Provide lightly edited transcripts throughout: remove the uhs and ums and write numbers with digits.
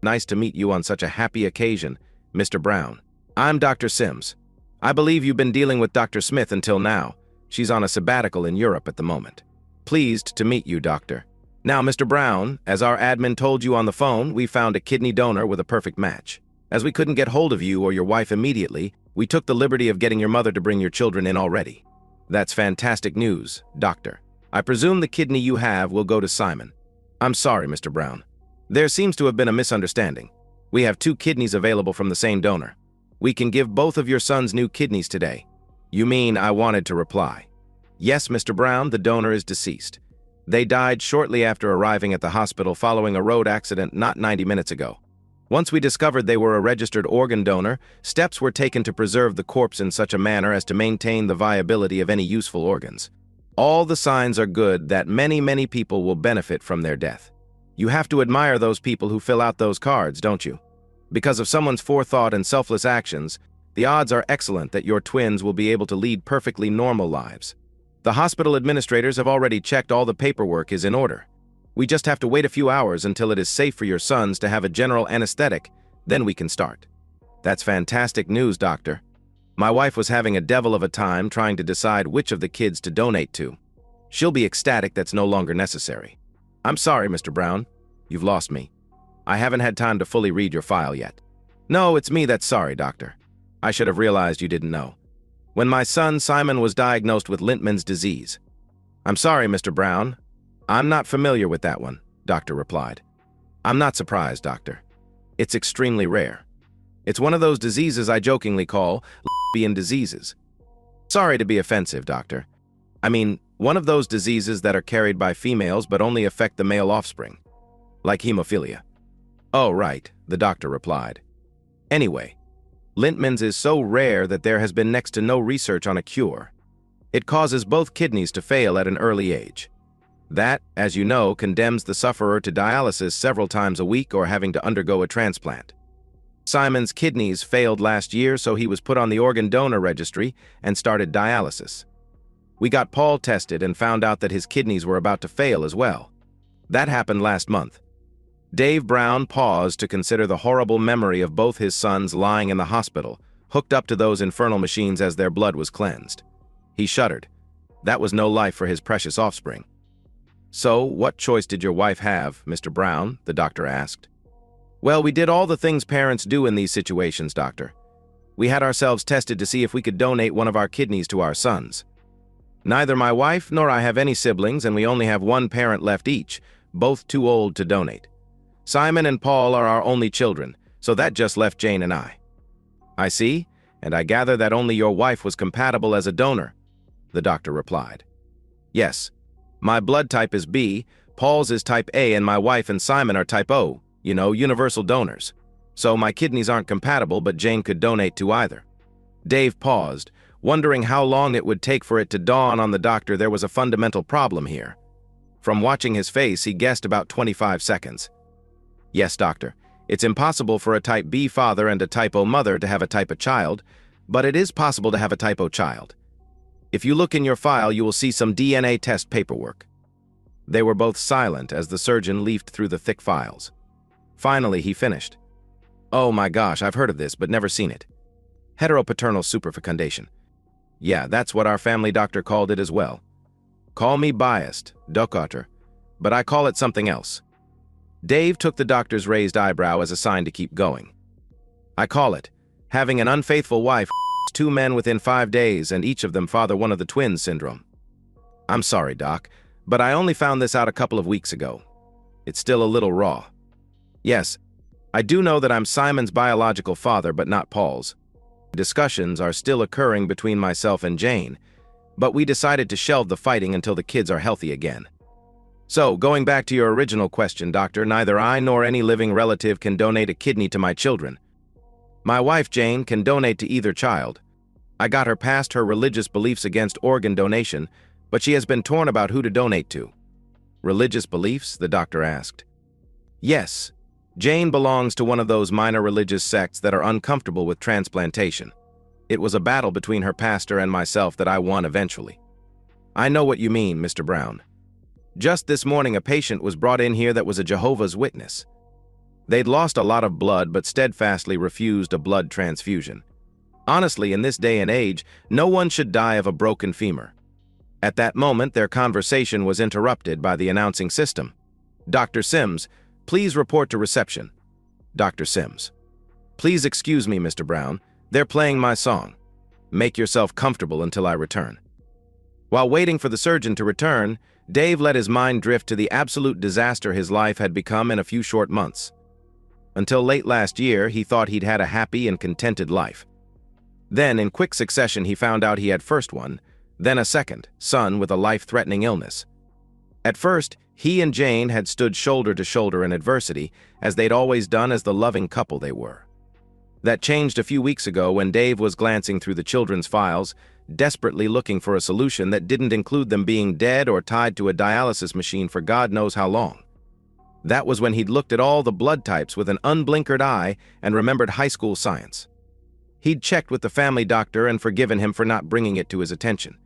Nice to meet you on such a happy occasion, Mr. Brown. I'm Dr. Sims. I believe you've been dealing with Dr. Smith until now. She's on a sabbatical in Europe at the moment. Pleased to meet you, Doctor. Now, Mr. Brown, as our admin told you on the phone, we found a kidney donor with a perfect match. As we couldn't get hold of you or your wife immediately, we took the liberty of getting your mother to bring your children in already. That's fantastic news, Doctor. I presume the kidney you have will go to Simon. I'm sorry, Mr. Brown. There seems to have been a misunderstanding. We have 2 kidneys available from the same donor. We can give both of your sons new kidneys today. You mean I wanted to reply? Yes, Mr. Brown, the donor is deceased. They died shortly after arriving at the hospital following a road accident not 90 minutes ago. Once we discovered they were a registered organ donor, steps were taken to preserve the corpse in such a manner as to maintain the viability of any useful organs. All the signs are good that many people will benefit from their death. You have to admire those people who fill out those cards, don't you? Because of someone's forethought and selfless actions, the odds are excellent that your twins will be able to lead perfectly normal lives. The hospital administrators have already checked all the paperwork is in order. We just have to wait a few hours until it is safe for your sons to have a general anesthetic, then we can start. That's fantastic news, Doctor. My wife was having a devil of a time trying to decide which of the kids to donate to. She'll be ecstatic that's no longer necessary. I'm sorry, Mr. Brown. You've lost me. I haven't had time to fully read your file yet. No, it's me that's sorry, Doctor. I should have realized you didn't know. When my son Simon was diagnosed with Lintman's disease. I'm sorry, Mr. Brown. I'm not familiar with that one, Doctor replied. I'm not surprised, Doctor. It's extremely rare. It's one of those diseases I jokingly call lesbian diseases. Sorry to be offensive, Doctor. I mean, one of those diseases that are carried by females but only affect the male offspring. Like hemophilia. Oh, right, the doctor replied. Anyway, Lintman's is so rare that there has been next to no research on a cure. It causes both kidneys to fail at an early age. That, as you know, condemns the sufferer to dialysis several times a week or having to undergo a transplant. Simon's kidneys failed last year, so he was put on the organ donor registry and started dialysis. We got Paul tested and found out that his kidneys were about to fail as well. That happened last month. Dave Brown paused to consider the horrible memory of both his sons lying in the hospital, hooked up to those infernal machines as their blood was cleansed. He shuddered. That was no life for his precious offspring. So, what choice did your wife have, Mr. Brown? The doctor asked. Well, we did all the things parents do in these situations, Doctor. We had ourselves tested to see if we could donate one of our kidneys to our sons. Neither my wife nor I have any siblings, and we only have one parent left each, both too old to donate. Simon and Paul are our only children, so that just left Jane and I. I see, and I gather that only your wife was compatible as a donor, the doctor replied. Yes, my blood type is B, Paul's is type A, and my wife and Simon are type O, universal donors. So my kidneys aren't compatible, but Jane could donate to either. Dave paused, wondering how long it would take for it to dawn on the doctor there was a fundamental problem here. From watching his face, he guessed about 25 seconds. Yes, Doctor, it's impossible for a type B father and a type O mother to have a type A child, but it is possible to have a type O child. If you look in your file, you will see some DNA test paperwork. They were both silent as the surgeon leafed through the thick files. Finally, he finished. Oh my gosh, I've heard of this, but never seen it. Heteropaternal superfecundation. Yeah, that's what our family doctor called it as well. Call me biased, Dokter, but I call it something else. Dave took the doctor's raised eyebrow as a sign to keep going. I call it having an unfaithful wife 2 men within 5 days and each of them father one of the twins syndrome. I'm sorry, Doc, but I only found this out a couple of weeks ago. It's still a little raw. Yes, I do know that I'm Simon's biological father, but not Paul's. Discussions are still occurring between myself and Jane, but we decided to shelve the fighting until the kids are healthy again. So, going back to your original question, Doctor, neither I nor any living relative can donate a kidney to my children. My wife, Jane, can donate to either child. I got her past her religious beliefs against organ donation, but she has been torn about who to donate to. Religious beliefs? The doctor asked. Yes. Jane belongs to one of those minor religious sects that are uncomfortable with transplantation. It was a battle between her pastor and myself that I won eventually. I know what you mean, Mr. Brown. Just this morning, a patient was brought in here that was a Jehovah's Witness. They'd lost a lot of blood but steadfastly refused a blood transfusion. Honestly, in this day and age, no one should die of a broken femur. At that moment, their conversation was interrupted by the announcing system. "Dr. Sims, please report to reception." Dr. Sims: "Please excuse me, Mr. Brown. They're playing my song. Make yourself comfortable until I return." While waiting for the surgeon to return, Dave let his mind drift to the absolute disaster his life had become in a few short months. Until late last year, he thought he'd had a happy and contented life. Then, in quick succession, he found out he had first one, then a second, son with a life-threatening illness. At first, he and Jane had stood shoulder to shoulder in adversity, as they'd always done as the loving couple they were. That changed a few weeks ago when Dave was glancing through the children's files, desperately looking for a solution that didn't include them being dead or tied to a dialysis machine for God knows how long. That was when he'd looked at all the blood types with an unblinkered eye and remembered high school science. He'd checked with the family doctor and forgiven him for not bringing it to his attention.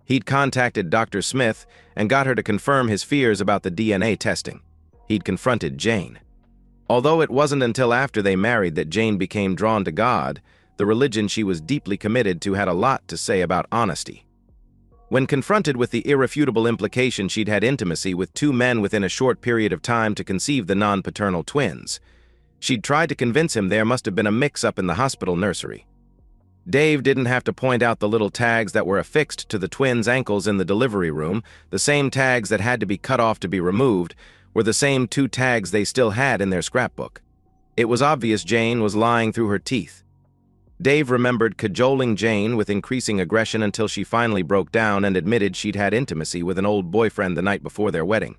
He'd contacted Dr. Smith and got her to confirm his fears about the DNA testing. He'd confronted Jane. Although it wasn't until after they married that Jane became drawn to God, the religion she was deeply committed to had a lot to say about honesty. When confronted with the irrefutable implication she'd had intimacy with two men within a short period of time to conceive the non-paternal twins, she'd tried to convince him there must have been a mix-up in the hospital nursery. Dave didn't have to point out the little tags that were affixed to the twins' ankles in the delivery room. The same tags that had to be cut off to be removed were the same two tags they still had in their scrapbook. It was obvious Jane was lying through her teeth. Dave remembered cajoling Jane with increasing aggression until she finally broke down and admitted she'd had intimacy with an old boyfriend the night before their wedding.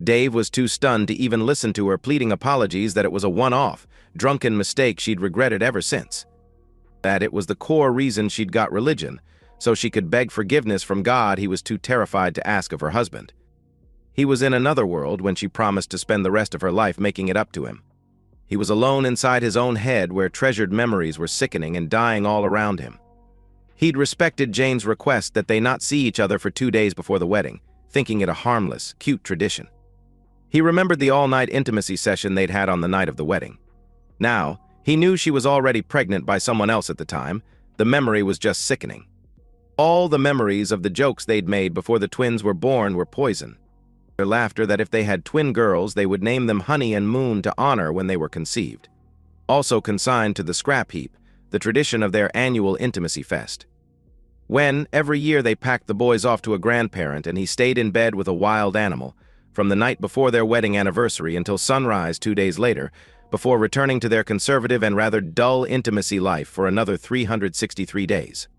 Dave was too stunned to even listen to her pleading apologies that it was a one-off, drunken mistake she'd regretted ever since. That it was the core reason she'd got religion, so she could beg forgiveness from God he was too terrified to ask of her husband. He was in another world when she promised to spend the rest of her life making it up to him. He was alone inside his own head where treasured memories were sickening and dying all around him. He'd respected Jane's request that they not see each other for 2 days before the wedding, thinking it a harmless, cute tradition. He remembered the all-night intimacy session they'd had on the night of the wedding. Now, he knew she was already pregnant by someone else at the time. The memory was just sickening. All the memories of the jokes they'd made before the twins were born were poison. Their laughter that if they had twin girls, they would name them Honey and Moon to honor when they were conceived. Also consigned to the scrap heap, the tradition of their annual intimacy fest. When, every year, they packed the boys off to a grandparent and he stayed in bed with a wild animal, from the night before their wedding anniversary until sunrise 2 days later, before returning to their conservative and rather dull intimacy life for another 363 days.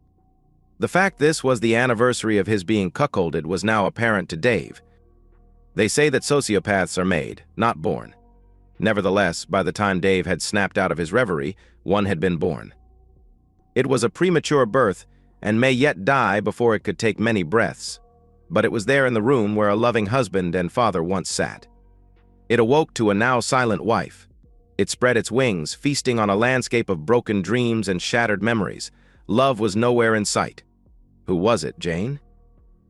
The fact this was the anniversary of his being cuckolded was now apparent to Dave. They say that sociopaths are made, not born. Nevertheless, by the time Dave had snapped out of his reverie, one had been born. It was a premature birth and may yet die before it could take many breaths, but it was there in the room where a loving husband and father once sat. It awoke to a now silent wife. It spread its wings, feasting on a landscape of broken dreams and shattered memories. Love was nowhere in sight. Who was it, Jane?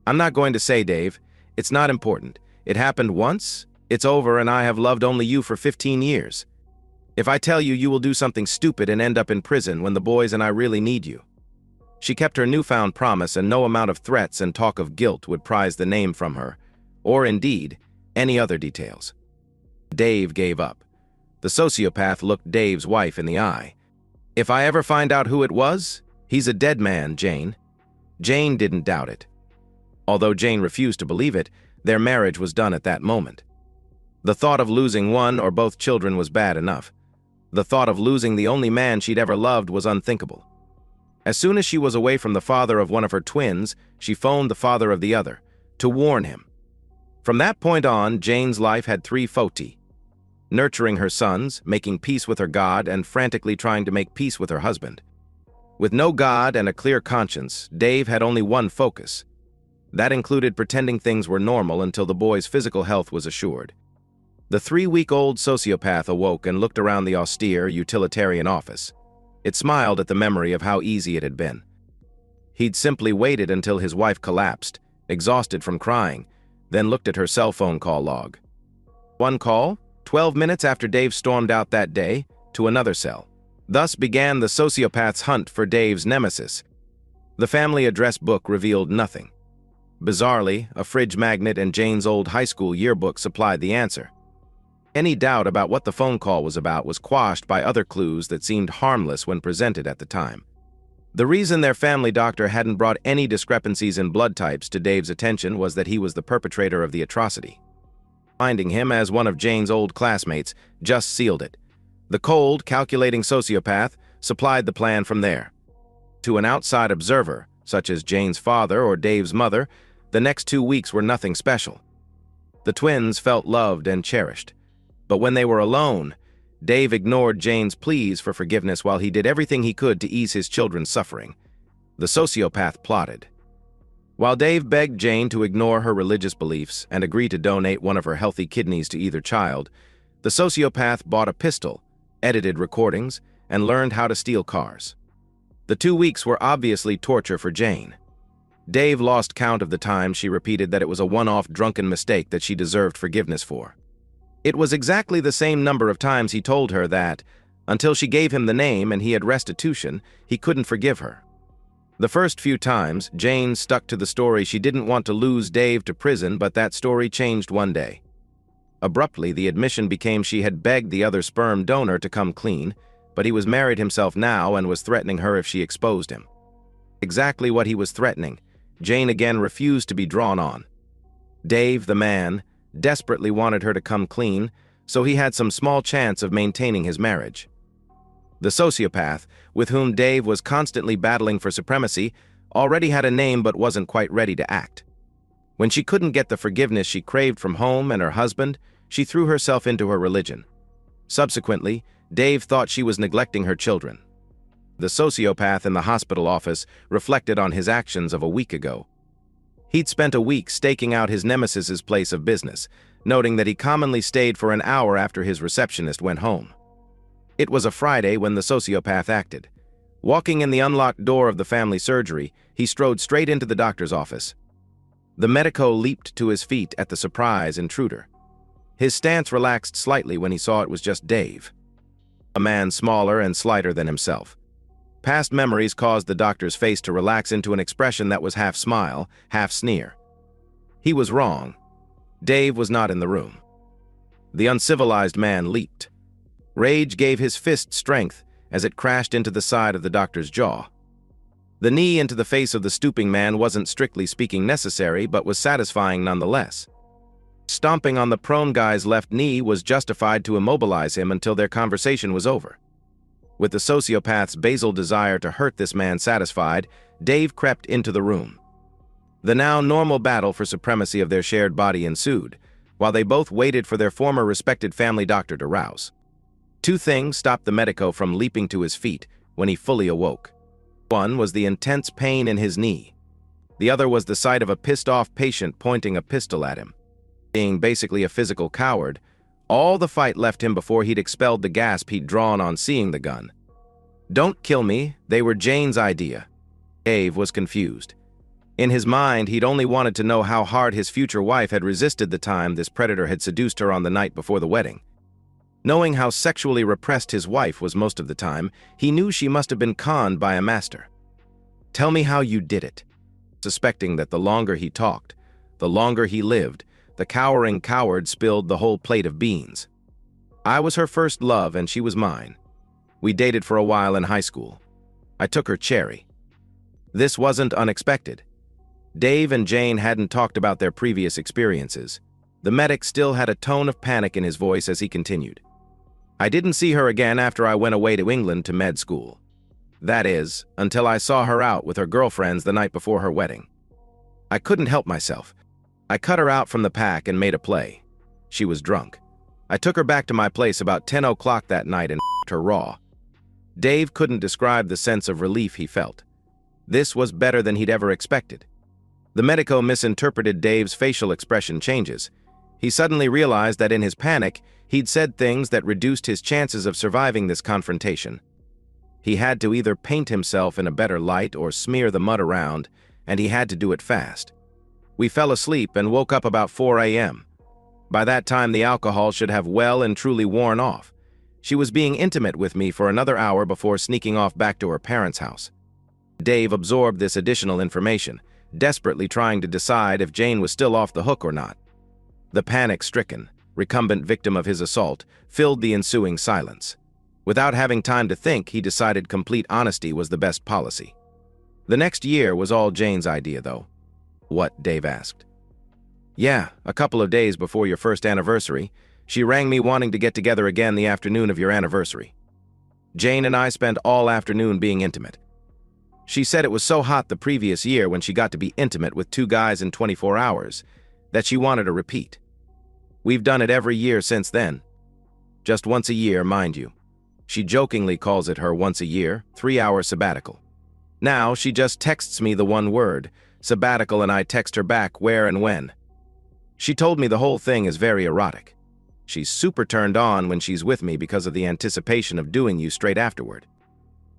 I'm not going to say, Dave. It's not important. It happened once, it's over, and I have loved only you for 15 years. If I tell you, you will do something stupid and end up in prison when the boys and I really need you. She kept her newfound promise, and no amount of threats and talk of guilt would prise the name from her, or indeed, any other details. Dave gave up. The sociopath looked Dave's wife in the eye. If I ever find out who it was, he's a dead man, Jane. Jane didn't doubt it. Although Jane refused to believe it, their marriage was done at that moment. The thought of losing one or both children was bad enough. The thought of losing the only man she'd ever loved was unthinkable. As soon as she was away from the father of one of her twins, she phoned the father of the other, to warn him. From that point on, Jane's life had 3 foti: nurturing her sons, making peace with her God, and frantically trying to make peace with her husband. With no God and a clear conscience, Dave had only one focus. That included pretending things were normal until the boy's physical health was assured. The 3-week-old sociopath awoke and looked around the austere, utilitarian office. It smiled at the memory of how easy it had been. He'd simply waited until his wife collapsed, exhausted from crying, then looked at her cell phone call log. 1 call, 12 minutes after Dave stormed out that day, to another cell. Thus began the sociopath's hunt for Dave's nemesis. The family address book revealed nothing. Bizarrely, a fridge magnet and Jane's old high school yearbook supplied the answer. Any doubt about what the phone call was about was quashed by other clues that seemed harmless when presented at the time. The reason their family doctor hadn't brought any discrepancies in blood types to Dave's attention was that he was the perpetrator of the atrocity. Finding him as one of Jane's old classmates just sealed it. The cold, calculating sociopath supplied the plan from there. To an outside observer, such as Jane's father or Dave's mother, the next 2 weeks were nothing special. The twins felt loved and cherished. But when they were alone, Dave ignored Jane's pleas for forgiveness while he did everything he could to ease his children's suffering. The sociopath plotted. While Dave begged Jane to ignore her religious beliefs and agree to donate one of her healthy kidneys to either child, the sociopath bought a pistol, edited recordings, and learned how to steal cars. The 2 weeks were obviously torture for Jane. Dave lost count of the times she repeated that it was a one-off drunken mistake that she deserved forgiveness for. It was exactly the same number of times he told her that, until she gave him the name and he had restitution, he couldn't forgive her. The first few times, Jane stuck to the story she didn't want to lose Dave to prison, but that story changed one day. Abruptly, the admission became she had begged the other sperm donor to come clean, but he was married himself now and was threatening her if she exposed him. Exactly what he was threatening, Jane again refused to be drawn on. Dave, the man, desperately wanted her to come clean, so he had some small chance of maintaining his marriage. The sociopath, with whom Dave was constantly battling for supremacy, already had a name but wasn't quite ready to act. When she couldn't get the forgiveness she craved from home and her husband, she threw herself into her religion. Subsequently, Dave thought she was neglecting her children. The sociopath in the hospital office reflected on his actions of a week ago. He'd spent a week staking out his nemesis's place of business, noting that he commonly stayed for an hour after his receptionist went home. It was a Friday when the sociopath acted. Walking in the unlocked door of the family surgery, he strode straight into the doctor's office. The medico leaped to his feet at the surprise intruder. His stance relaxed slightly when he saw it was just Dave, a man smaller and slighter than himself. Past memories caused the doctor's face to relax into an expression that was half smile, half sneer. He was wrong. Dave was not in the room. The uncivilized man leaped. Rage gave his fist strength as it crashed into the side of the doctor's jaw. The knee into the face of the stooping man wasn't strictly speaking necessary, but was satisfying nonetheless. Stomping on the prone guy's left knee was justified to immobilize him until their conversation was over. With the sociopath's basal desire to hurt this man satisfied, Dave crept into the room. The now normal battle for supremacy of their shared body ensued, while they both waited for their former respected family doctor to rouse. Two things stopped the medico from leaping to his feet when he fully awoke. One was the intense pain in his knee. The other was the sight of a pissed-off patient pointing a pistol at him. Being basically a physical coward, all the fight left him before he'd expelled the gasp he'd drawn on seeing the gun. "Don't kill me, they were Jane's idea." Dave was confused. In his mind, he'd only wanted to know how hard his future wife had resisted the time this predator had seduced her on the night before the wedding. Knowing how sexually repressed his wife was most of the time, he knew she must have been conned by a master. "Tell me how you did it." Suspecting that the longer he talked, the longer he lived, the cowering coward spilled the whole plate of beans. "I was her first love and she was mine. We dated for a while in high school. I took her cherry." This wasn't unexpected. Dave and Jane hadn't talked about their previous experiences. The medic still had a tone of panic in his voice as he continued. "I didn't see her again after I went away to England to med school. That is, until I saw her out with her girlfriends the night before her wedding. I couldn't help myself. I cut her out from the pack and made a play. She was drunk. I took her back to my place about 10 o'clock that night and her raw." Dave couldn't describe the sense of relief he felt. This was better than he'd ever expected. The medico misinterpreted Dave's facial expression changes. He suddenly realized that in his panic, he'd said things that reduced his chances of surviving this confrontation. He had to either paint himself in a better light or smear the mud around, and he had to do it fast. "We fell asleep and woke up about 4 a.m. By that time, the alcohol should have well and truly worn off. She was being intimate with me for another hour before sneaking off back to her parents' house. Dave absorbed this additional information, desperately trying to decide if Jane was still off the hook or not. The panic-stricken, recumbent victim of his assault filled the ensuing silence. Without having time to think, he decided complete honesty was the best policy. The next year was all Jane's idea, though. What? Dave asked. Yeah, a couple of days before your first anniversary, she rang me wanting to get together again the afternoon of your anniversary. Jane and I spent all afternoon being intimate. She said it was so hot the previous year when she got to be intimate with 2 guys in 24 hours that she wanted a repeat. We've done it every year since then. Just once a year, mind you. She jokingly calls it her once a year, 3-hour sabbatical. Now she just texts me the one word, sabbatical, and I text her back where and when. She told me the whole thing is very erotic. She's super turned on when she's with me because of the anticipation of doing you straight afterward.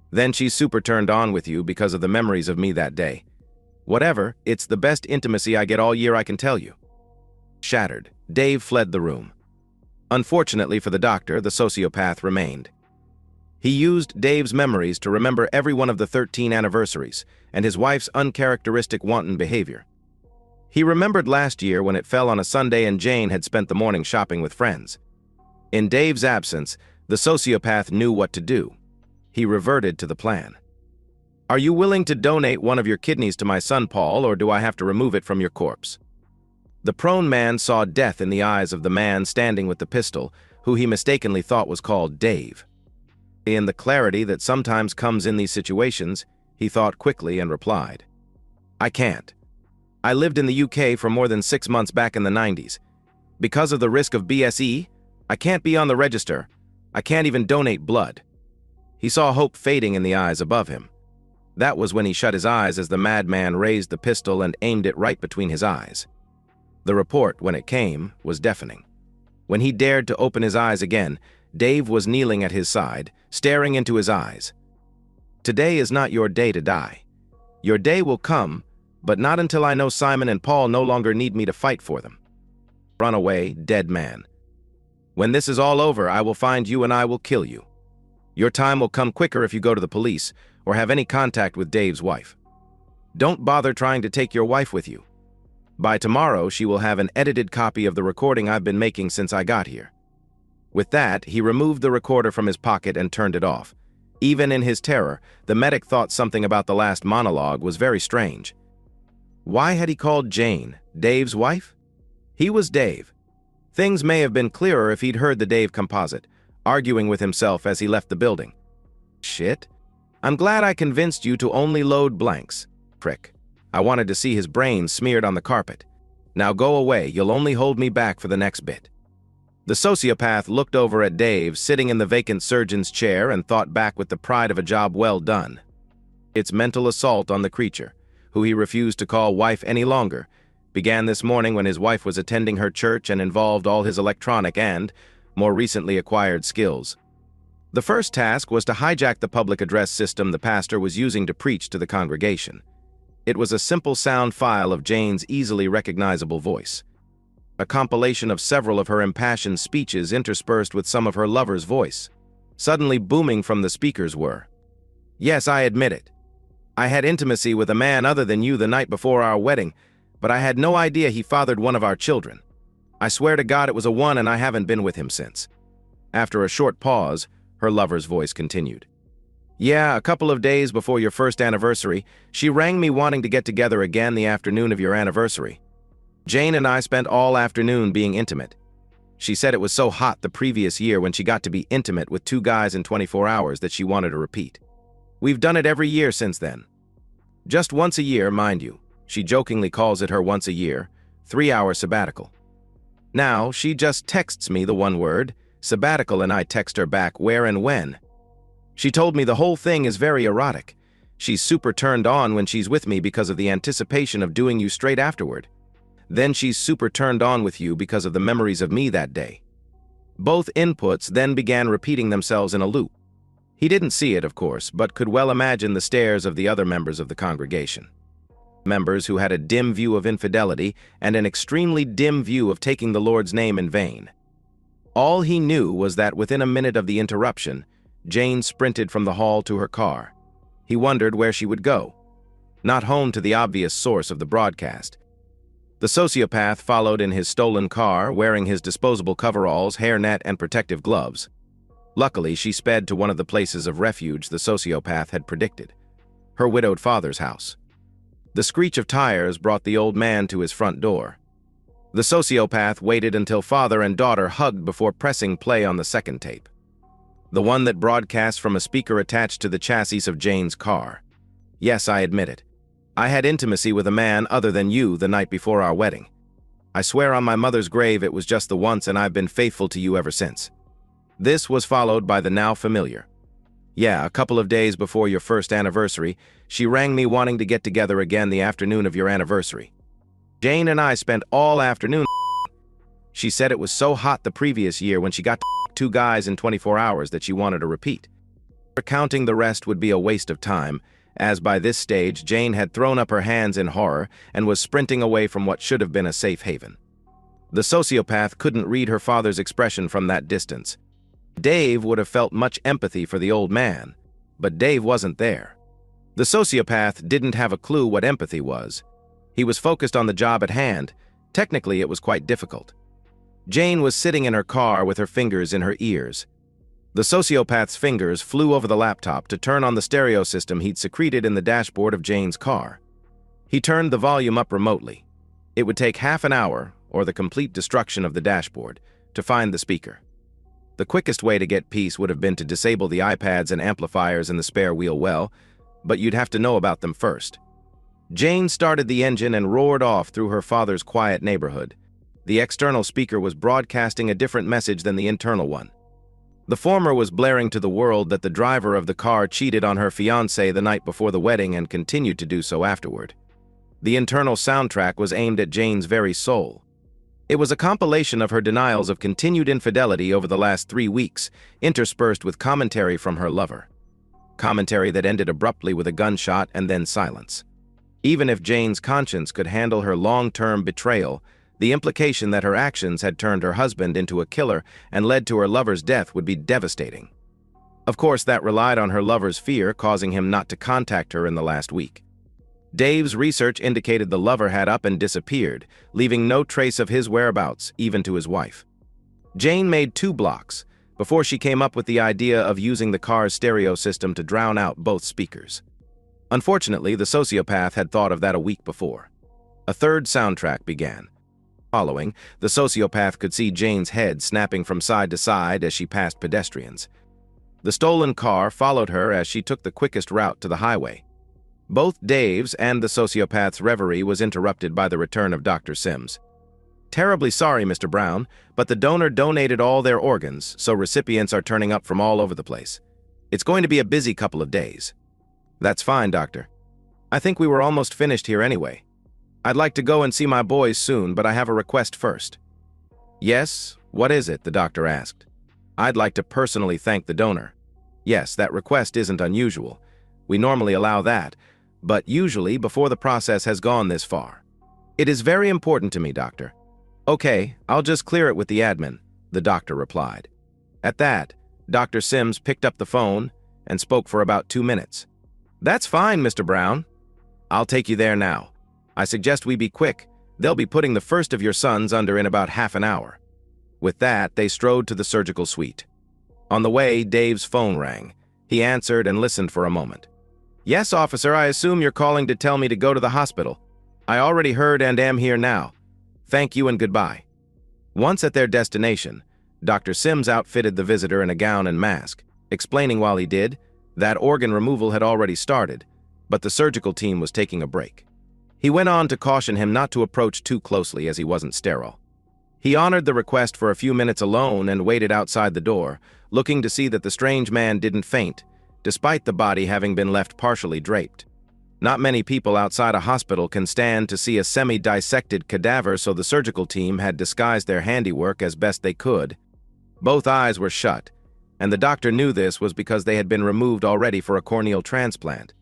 Then she's super turned on with you because of the memories of me that day. Whatever, it's the best intimacy I get all year, I can tell you. Shattered, Dave fled the room. Unfortunately for the doctor, the sociopath remained. He used Dave's memories to remember every one of the 13 anniversaries and his wife's uncharacteristic wanton behavior. He remembered last year when it fell on a Sunday and Jane had spent the morning shopping with friends. In Dave's absence, the sociopath knew what to do. He reverted to the plan. Are you willing to donate one of your kidneys to my son Paul, or do I have to remove it from your corpse? The prone man saw death in the eyes of the man standing with the pistol, who he mistakenly thought was called Dave. In the clarity that sometimes comes in these situations, he thought quickly and replied, I can't. I lived in the UK for more than 6 months back in the 90s. Because of the risk of BSE, I can't be on the register. I can't even donate blood. He saw hope fading in the eyes above him. That was when he shut his eyes as the madman raised the pistol and aimed it right between his eyes. The report, when it came, was deafening. When he dared to open his eyes again, Dave was kneeling at his side, staring into his eyes. Today is not your day to die. Your day will come, but not until I know Simon and Paul no longer need me to fight for them. Run away, dead man. When this is all over, I will find you and I will kill you. Your time will come quicker if you go to the police or have any contact with Dave's wife. Don't bother trying to take your wife with you. By tomorrow, she will have an edited copy of the recording I've been making since I got here. With that, he removed the recorder from his pocket and turned it off. Even in his terror, the medic thought something about the last monologue was very strange. Why had he called Jane, Dave's wife? He was Dave. Things may have been clearer if he'd heard the Dave composite, arguing with himself as he left the building. Shit. I'm glad I convinced you to only load blanks. Prick. I wanted to see his brains smeared on the carpet. Now go away, you'll only hold me back for the next bit. The sociopath looked over at Dave sitting in the vacant surgeon's chair and thought back with the pride of a job well done. Its mental assault on the creature, who he refused to call wife any longer, began this morning when his wife was attending her church and involved all his electronic and, more recently acquired skills. The first task was to hijack the public address system the pastor was using to preach to the congregation. It was a simple sound file of Jane's easily recognizable voice. A compilation of several of her impassioned speeches interspersed with some of her lover's voice. Suddenly booming from the speakers were, Yes, I admit it. I had intimacy with a man other than you the night before our wedding, but I had no idea he fathered one of our children. I swear to God it was a one and I haven't been with him since. After a short pause, her lover's voice continued. Yeah, a couple of days before your first anniversary, she rang me wanting to get together again the afternoon of your anniversary. Jane and I spent all afternoon being intimate. She said it was so hot the previous year when she got to be intimate with 2 guys in 24 hours that she wanted a repeat. We've done it every year since then. Just once a year, mind you. She jokingly calls it her once a year, 3-hour sabbatical. Now, she just texts me the one word, sabbatical, and I text her back where and when. She told me the whole thing is very erotic. She's super turned on when she's with me because of the anticipation of doing you straight afterward. Then she's super turned on with you because of the memories of me that day. Both inputs then began repeating themselves in a loop. He didn't see it, of course, but could well imagine the stares of the other members of the congregation. members who had a dim view of infidelity and an extremely dim view of taking the Lord's name in vain. All he knew was that within a minute of the interruption, Jane sprinted from the hall to her car. He wondered where she would go. Not home to the obvious source of the broadcast. The sociopath followed in his stolen car, wearing his disposable coveralls, hairnet, and protective gloves. Luckily, she sped to one of the places of refuge the sociopath had predicted, her widowed father's house. The screech of tires brought the old man to his front door. The sociopath waited until father and daughter hugged before pressing play on the second tape. The one that broadcast from a speaker attached to the chassis of Jane's car. Yes, I admit it. I had intimacy with a man other than you the night before our wedding. I swear on my mother's grave it was just the once, and I've been faithful to you ever since. This was followed by the now familiar. Yeah, a couple of days before your first anniversary, she rang me wanting to get together again the afternoon of your anniversary. Jane and I spent all afternoon. She said it was so hot the previous year when she got to 2 guys in 24 hours that she wanted a repeat. Recounting the rest would be a waste of time, as by this stage Jane had thrown up her hands in horror and was sprinting away from what should have been a safe haven. The sociopath couldn't read her father's expression from that distance. Dave would have felt much empathy for the old man, but Dave wasn't there. The sociopath didn't have a clue what empathy was. He was focused on the job at hand. Technically, it was quite difficult. Jane was sitting in her car with her fingers in her ears. The sociopath's fingers flew over the laptop to turn on the stereo system he'd secreted in the dashboard of Jane's car. He turned the volume up remotely. It would take half an hour, or the complete destruction of the dashboard, to find the speaker. The quickest way to get peace would have been to disable the iPads and amplifiers in the spare wheel well, but you'd have to know about them first. Jane started the engine and roared off through her father's quiet neighborhood. The external speaker was broadcasting a different message than the internal one. The former was blaring to the world that the driver of the car cheated on her fiancé the night before the wedding and continued to do so afterward. The internal soundtrack was aimed at Jane's very soul. It was a compilation of her denials of continued infidelity over the last 3 weeks, interspersed with commentary from her lover. Commentary that ended abruptly with a gunshot and then silence. Even if Jane's conscience could handle her long-term betrayal, the implication that her actions had turned her husband into a killer and led to her lover's death would be devastating. Of course, that relied on her lover's fear, causing him not to contact her in the last week. Dave's research indicated the lover had up and disappeared, leaving no trace of his whereabouts, even to his wife. Jane made 2 blocks before she came up with the idea of using the car's stereo system to drown out both speakers. Unfortunately, the sociopath had thought of that a week before. A third soundtrack began. Following, the sociopath could see Jane's head snapping from side to side as she passed pedestrians. The stolen car followed her as she took the quickest route to the highway. Both Dave's and the sociopath's reverie was interrupted by the return of Dr. Sims. Terribly sorry, Mr. Brown, but the donor donated all their organs, so recipients are turning up from all over the place. It's going to be a busy couple of days. That's fine, Doctor. I think we were almost finished here anyway. I'd like to go and see my boys soon, but I have a request first. Yes, what is it? The doctor asked. I'd like to personally thank the donor. Yes, that request isn't unusual. We normally allow that, but usually before the process has gone this far. It is very important to me, Doctor. Okay, I'll just clear it with the admin, the doctor replied. At that, Dr. Sims picked up the phone and spoke for about 2 minutes. That's fine, Mr. Brown. I'll take you there now. I suggest we be quick. They'll be putting the first of your sons under in about half an hour. With that, they strode to the surgical suite. On the way, Dave's phone rang. He answered and listened for a moment. Yes, officer, I assume you're calling to tell me to go to the hospital. I already heard and am here now. Thank you and goodbye. Once at their destination, Dr. Sims outfitted the visitor in a gown and mask, explaining while he did that organ removal had already started, but the surgical team was taking a break. He went on to caution him not to approach too closely as he wasn't sterile. He honored the request for a few minutes alone and waited outside the door, looking to see that the strange man didn't faint, despite the body having been left partially draped. Not many people outside a hospital can stand to see a semi-dissected cadaver, so the surgical team had disguised their handiwork as best they could. Both eyes were shut, and the doctor knew this was because they had been removed already for a corneal transplant.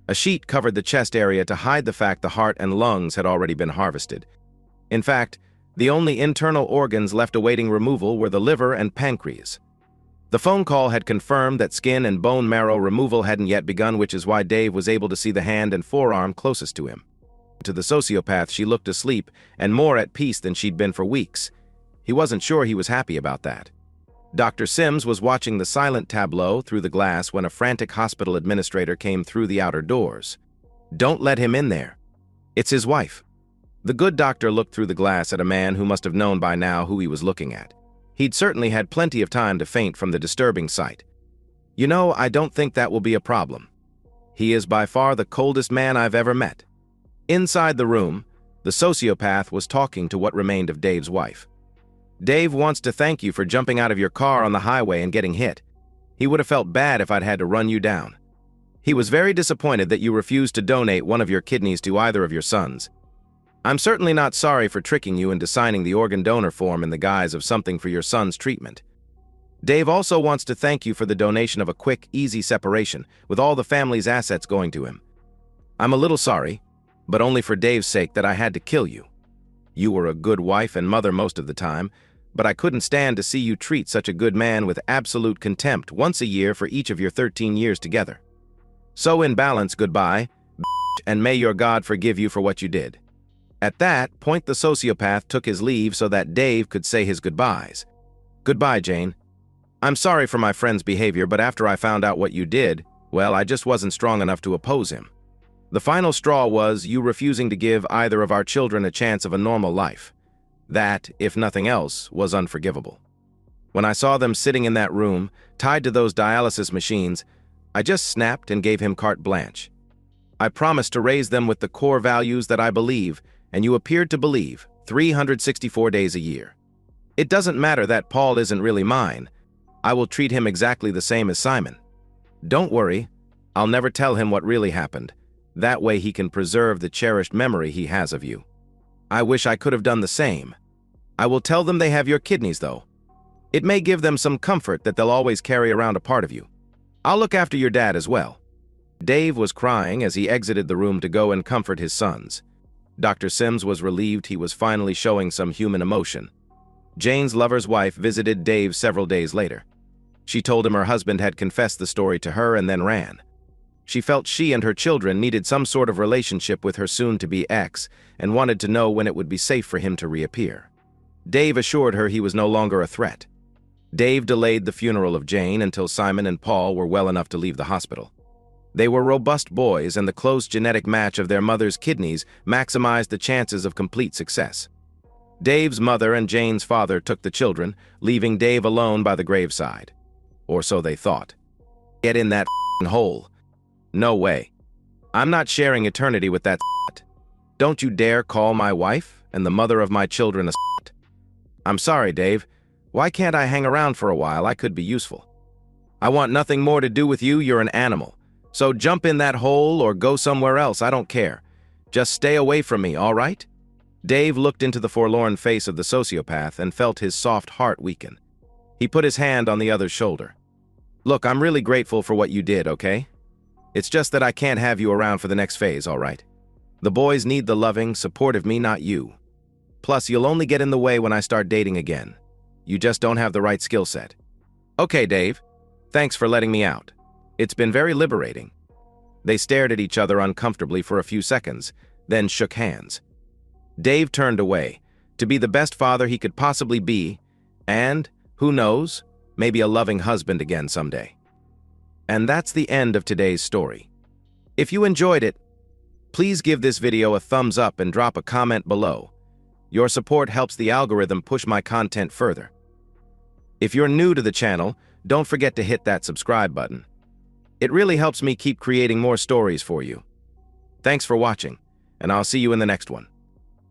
A sheet covered the chest area to hide the fact the heart and lungs had already been harvested. In fact, the only internal organs left awaiting removal were the liver and pancreas. The phone call had confirmed that skin and bone marrow removal hadn't yet begun, which is why Dave was able to see the hand and forearm closest to him. To the sociopath, she looked asleep and more at peace than she'd been for weeks. He wasn't sure he was happy about that. Dr. Sims was watching the silent tableau through the glass when a frantic hospital administrator came through the outer doors. "Don't let him in there. It's his wife." The good doctor looked through the glass at a man who must have known by now who he was looking at. He'd certainly had plenty of time to faint from the disturbing sight. "You know, I don't think that will be a problem. He is by far the coldest man I've ever met." Inside the room, the sociopath was talking to what remained of Dave's wife. "Dave wants to thank you for jumping out of your car on the highway and getting hit. He would have felt bad if I'd had to run you down. He was very disappointed that you refused to donate one of your kidneys to either of your sons. I'm certainly not sorry for tricking you into signing the organ donor form in the guise of something for your son's treatment. Dave also wants to thank you for the donation of a quick, easy separation, with all the family's assets going to him. I'm a little sorry, but only for Dave's sake, that I had to kill you. You were a good wife and mother most of the time, but I couldn't stand to see you treat such a good man with absolute contempt once a year for each of your 13 years together. So in balance, goodbye, and may your God forgive you for what you did." At that point, the sociopath took his leave so that Dave could say his goodbyes. "Goodbye, Jane. I'm sorry for my friend's behavior, but after I found out what you did, well, I just wasn't strong enough to oppose him. The final straw was you refusing to give either of our children a chance of a normal life. That, if nothing else, was unforgivable. When I saw them sitting in that room, tied to those dialysis machines, I just snapped and gave him carte blanche. I promised to raise them with the core values that I believe, and you appeared to believe, 364 days a year. It doesn't matter that Paul isn't really mine. I will treat him exactly the same as Simon. Don't worry, I'll never tell him what really happened. That way he can preserve the cherished memory he has of you. I wish I could have done the same. I will tell them they have your kidneys, though. It may give them some comfort that they'll always carry around a part of you. I'll look after your dad as well." Dave was crying as he exited the room to go and comfort his sons. Dr. Sims was relieved he was finally showing some human emotion. Jane's lover's wife visited Dave several days later. She told him her husband had confessed the story to her and then ran. She felt she and her children needed some sort of relationship with her soon-to-be ex and wanted to know when it would be safe for him to reappear. Dave assured her he was no longer a threat. Dave delayed the funeral of Jane until Simon and Paul were well enough to leave the hospital. They were robust boys, and the close genetic match of their mother's kidneys maximized the chances of complete success. Dave's mother and Jane's father took the children, leaving Dave alone by the graveside. Or so they thought. Get in that hole. No way. I'm not sharing eternity with that. Don't you dare call my wife and the mother of my children a. I'm sorry, Dave. Why can't I hang around for a while? I could be useful. I want nothing more to do with you. You're an animal. So jump in that hole or go somewhere else. I don't care. Just stay away from me, all right? Dave looked into the forlorn face of the sociopath and felt his soft heart weaken. He put his hand on the other's shoulder. Look, I'm really grateful for what you did, okay? It's just that I can't have you around for the next phase, all right? The boys need the loving, supportive me, not you. Plus, you'll only get in the way when I start dating again. You just don't have the right skill set. Okay, Dave. Thanks for letting me out. It's been very liberating. They stared at each other uncomfortably for a few seconds, then shook hands. Dave turned away, to be the best father he could possibly be, and, who knows, maybe a loving husband again someday. And that's the end of today's story. If you enjoyed it, please give this video a thumbs up and drop a comment below. Your support helps the algorithm push my content further. If you're new to the channel, don't forget to hit that subscribe button. It really helps me keep creating more stories for you. Thanks for watching, and I'll see you in the next one.